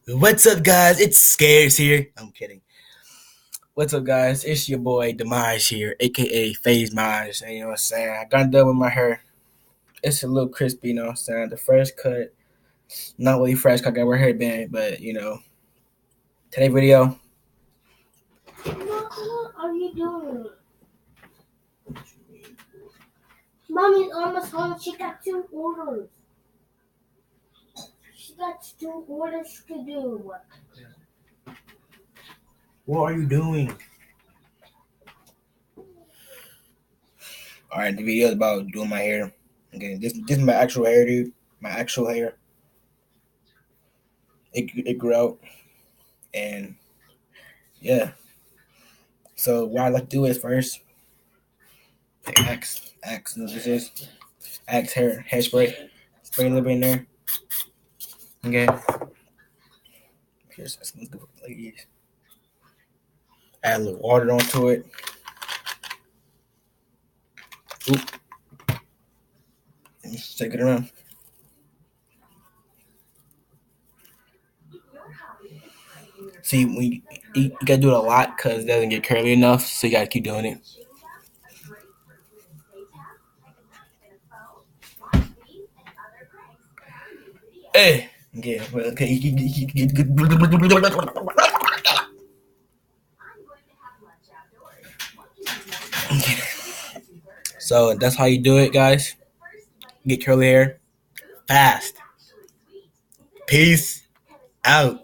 What's up, guys? It's Scares here. I'm kidding. What's up, guys? It's your boy Demise here, aka FaZe Maj. And you know what I'm saying? I got done with my hair. It's a little crispy, you know what I'm saying? The first cut, not really fresh, 'cause I got my hair band, but today's video. What are you doing? Mommy's almost home. She got two orders. She got two orders to do. What are you doing? Alright, the video is about doing my hair. Okay, this is my actual hair, dude. My actual hair. It grew out, and yeah. So what I like to do is first take Axe. You know what this is? Axe hairspray. Spray a little bit in there. Okay. Here's some good ladies. Add a little water onto it. Oop. And just shake it around. See, you gotta do it a lot because it doesn't get curly enough, so you gotta keep doing it. Hey, yeah, well, okay. So that's how you do it, guys. Get curly hair fast. Peace out.